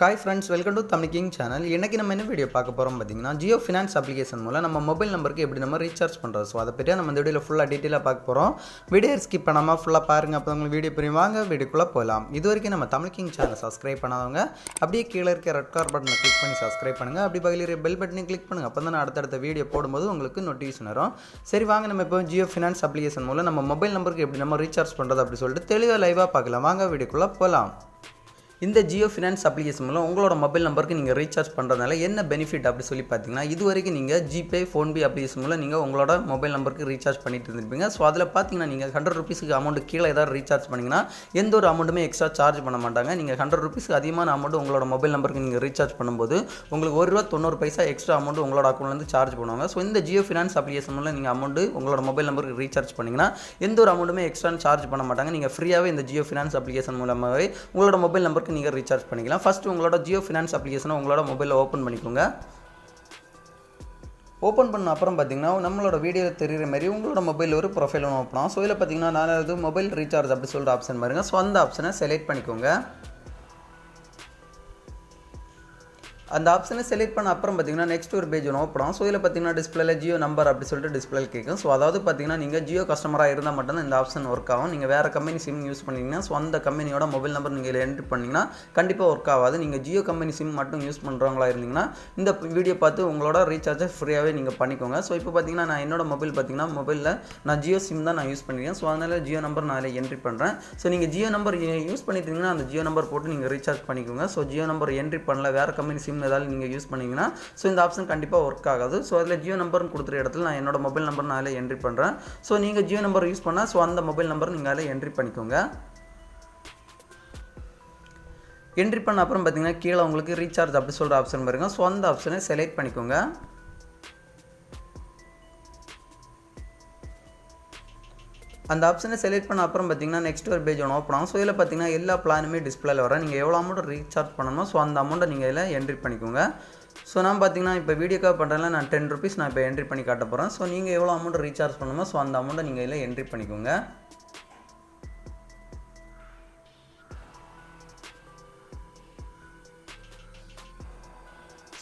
Hi friends, welcome to Tamil King channel. இன்னைக்கு நம்ம என்ன வீடியோ பார்க்க போறோம் பாத்தீங்கன்னா Jio Finance application மூலம் நம்ம மொபைல் நம்பருக்கு எப்படி நம்ம ரீசார்ஜ் பண்றது. சோ அத பத்தி நம்ம இந்த வீடியோல ஃபுல்லா டீடைலா பார்க்க போறோம். வீடியோ ஸ்கிப் பண்ணாம ஃபுல்லா பாருங்க. அப்ப உங்களுக்கு வீடியோ புரியும். வாங்க வீடியோக்குள்ள போலாம். இதுவரைக்கும் நம்ம Tamil King channel subscribe பண்ணாதவங்க அப்படியே கீழ இருக்க ரெட் கலர் பட்டனை கிளிக் பண்ணி subscribe பண்ணுங்க. அப்படி பக்கத்துல இருக்க பெல் பட்டனை கிளிக் பண்ணுங்க. அப்பதான் நான் அடுத்த வீடியோ போடும்போது உங்களுக்கு நோட்டிஃபிகேஷன் வரும். சரி வாங்க நம்ம இப்போ Jio Finance application மூலம் நம்ம மொபைல் நம்பருக்கு எப்படி நம்ம ரீசார்ஜ் பண்றது அப்படி சொல்லிட்டு தெளிவா லைவா பார்க்கலாம். வாங்க வீடியோக்குள்ள போலாம். இந்த Jio Finance application மூலம் உங்களோட மொபைல் நம்பருக்கு நீங்க ரீசார்ஜ் பண்றதால என்ன பெனிஃபிட் அப்படி சொல்லி பாத்தீங்கன்னா இதுவரைக்கும் நீங்க GPay PhonePe application மூலம் நீங்க உங்களோட மொபைல் நம்பருக்கு ரீசார்ஜ் பண்ணிட்டு இருந்திருப்பீங்க. சோ அதுல பாத்தீங்கன்னா நீங்க 100 ரூபீஸ்க்கு அமௌண்ட் கீழ ஏதாவது ரீசார்ஜ் பண்ணீங்கன்னா எந்த ஒரு அமௌண்ட்டுமே எக்ஸ்ட்ரா சார்ஜ் பண்ண மாட்டாங்க. நீங்க 100 ரூபீஸ்க்கு அதிகமான அமௌண்ட் உங்களோட மொபைல் நம்பருக்கு நீங்க ரீசார்ஜ் பண்ணும்போது உங்களுக்கு ₹1.90 எக்ஸ்ட்ரா அமௌண்ட் உங்களோட அக்கவுண்ட்ல இருந்து சார்ஜ் பண்ணுவாங்க. சோ இந்த Jio Finance application மூலம் நீங்க அமௌண்ட் உங்களோட மொபைல் நம்பருக்கு ரீசார்ஜ் பண்ணீங்கன்னா எந்த ஒரு அமௌண்ட்டுமே எக்ஸ்ட்ரா சார்ஜ் பண்ண மாட்டாங்க. நீங்க ஃப்ரீயாவே இந்த Jio Finance application மூலமாவே உங்களோட மொபைல் நம்பருக்கு நீங்க ரீசார்ஜ் பண்ணிக்கலாம். ஃபர்ஸ்ட் உங்களோட Jio Finance application உங்களோட மொபைல்ல ஓபன் பண்ணிக்கோங்க. ஓபன் பண்ண அப்புறம் பாத்தீங்கன்னா நம்மளோட வீடியோல தெரியுற மாதிரி உங்களோட மொபைல்ல ஒரு ப்ரொஃபைல் ஒன்னு ஓபன் ஆகும். சோ இதுல பாத்தீங்கன்னா நாலாவது மொபைல் ரீசார்ஜ் அப்படி சொல்ற ஆப்ஷன் பாருங்க. சோ அந்த ஆப்ஷனை செலக்ட் பண்ணிக்கோங்க. அந்த ஆப்ஷனை செலக்ட் பண்ண அப்புறம் பாத்தீங்கன்னா நெக்ஸ்ட் ஒரு பேஜ் ஒன்னு ஓபன் ஆகும். சோ இதுல பாத்தீங்கன்னா டிஸ்ப்ளேல Jio நம்பர் அப்படி சொல்லிட்டு டிஸ்ப்ளேல கேக்கும். சோ அதாவது பாத்தீங்கன்னா நீங்க Jio கஸ்டமரா இருந்தா மட்டும் தான் இந்த ஆப்ஷன் வர்க் ஆகும். நீங்க வேற கம்பெனி சிம் யூஸ் பண்ணீங்கன்னா சோ அந்த கம்பெனியோட மொபைல் நம்பர் நீங்க இதுல என்டர் பண்ணீங்கன்னா கண்டிப்பா வர்க் ஆகாது. நீங்க Jio கம்பெனி சிம் மட்டும் யூஸ் பண்றவங்களா இருந்தீங்கன்னா இந்த வீடியோ பார்த்து உங்களோட ரீசார்ஜை ஃப்ரீயாவே நீங்க பண்ணிக்கோங்க. சோ இப்போ பாத்தீங்கன்னா நான் என்னோட மொபைல் பாத்தீங்கன்னா மொபைல்ல நான் Jio சிம் தான் நான் யூஸ் பண்ணிருக்கேன். சோ அதனால Jio நம்பர் நான் இதுல என்ட்ரி பண்றேன். சோ நீங்க Jio நம்பர் யூஸ் பண்ணிட்டீங்கன்னா அந்த Jio நம்பர் போட்டு நீங்க ரீசார்ஜ் பண்ணிக்கோங்க. சோ Jio நம்பர் என்ட்ரி பண்ணல வேற கம்பெனி சிம் ஏதாவது நீங்க யூஸ் பண்ணீங்கன்னா சோ இந்த ஆப்ஷன் கண்டிப்பா வர்க் ஆகாது. சோ அதுல Jio நம்பர்னு கொடுத்திர இடத்துல நான் என்னோட மொபைல் நம்பர் நான் அதுல என்ட்ரி பண்றேன். சோ நீங்க Jio நம்பர் யூஸ் பண்ணா சோ அந்த மொபைல் நம்பர் நீங்க அதுல என்ட்ரி பண்ணிக்கோங்க. என்ட்ரி பண்ண அப்புறம் பாத்தீங்கன்னா கீழ உங்களுக்கு ரீசார்ஜ் அப்படி சொல்ற ஆப்ஷன் பாருங்க. சோ அந்த ஆப்ஷனை செலக்ட் பண்ணிக்கோங்க. அந்த ஆப்ஷனை செலக்ட் பண்ண அப்புறம் பாத்தீங்கன்னா நெக்ஸ்ட் ஒரு பேஜ் ஒன்னு ஓபன் ஆகும். சோ இதுல பாத்தீங்கன்னா எல்லா பிளானுமே டிஸ்ப்ளேல வரும். நீங்க எவ்வளவு அமௌண்ட் ரீசார்ஜ் பண்ணனுமோ சோ அந்த அமௌண்ட்டை நீங்க இதுல என்ட்ரி பண்ணிக்கோங்க. சோ நான் பாத்தீங்கன்னா இப்போ வீடியோக்காக பண்றேன்ல நான் 10 ரூபீஸ் நான் இப்போ என்ட்ரி பண்ணி காட்ட போறேன். சோ நீங்க எவ்வளவு அமௌண்ட் ரீசார்ஜ் பண்ணனுமோ சோ அந்த அமௌண்ட்டை நீங்க இதுல என்ட்ரி பண்ணிக்கோங்க.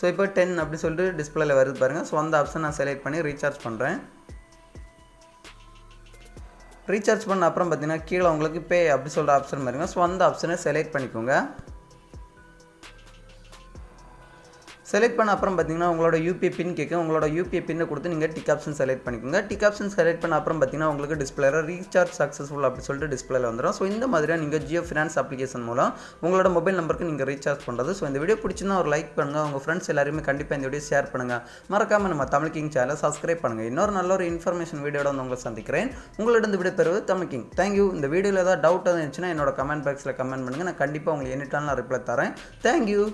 சோ இப்போ 10 அப்படி சொல்லிட்டு டிஸ்ப்ளேல வருது பாருங்க. சோ அந்த ஆப்ஷன் நான் செலக்ட் பண்ணி ரீசார்ஜ் பண்றேன். ரீசார்ஜ் பண்ண அப்புறம் பாத்தீங்கன்னா கீழ உங்களுக்கு பே அப்படி சொல்ற ஆப்ஷன் பாருங்க. சோ அந்த ஆப்ஷனை செலக்ட் பண்ணிக்கோங்க. செலக்ட் பண்ண அப்புறம் பாத்தீங்கன்னா உங்களோட UPI பின் கேக்கும். உங்களோட UPI பின்னை கொடுத்து நீங்க டிக் ஆப்ஷன் செலக்ட் பண்ணிக்கோங்க. டிக் ஆப்ஷன் செலக்ட் பண்ண அப்புறம் பாத்தீங்கன்னா உங்களுக்கு டிஸ்ப்ளேல ரீசார்ஜ் சக்சஸ்ஃபுல் அப்படி சொல்லிட்டு டிஸ்ப்ளேல வந்துரும். சோ இந்த மாதிரியா நீங்க Jio Finance application மூலம் உங்களோட மொபைல் நம்பருக்கு நீங்க ரீசார்ஜ் பண்றது. சோ இந்த வீடியோ பிடிச்சிருந்தா ஒரு லைக் பண்ணுங்க. உங்க फ्रेंड्स எல்லாரும் கண்டிப்பா இந்த வீடியோ ஷேர் பண்ணுங்க. மறக்காம நம்ம Tamil King channel subscribe பண்ணுங்க. இன்னொரு நல்ல ஒரு இன்ஃபர்மேஷன் வீடியோட வந்து உங்களை சந்திக்கிறேன். உங்களிடம் இந்த வீடியோ பெறுவது Tamil King. Thank you. இந்த வீடியோல ஏதாவது டவுட் இருந்துச்சுன்னா என்னோட கமெண்ட் பாக்ஸ்ல கமெண்ட் பண்ணுங்க. நான் கண்டிப்பா உங்களுக்கு எனி டைம்ல ரிப்ளை தரேன். Thank you.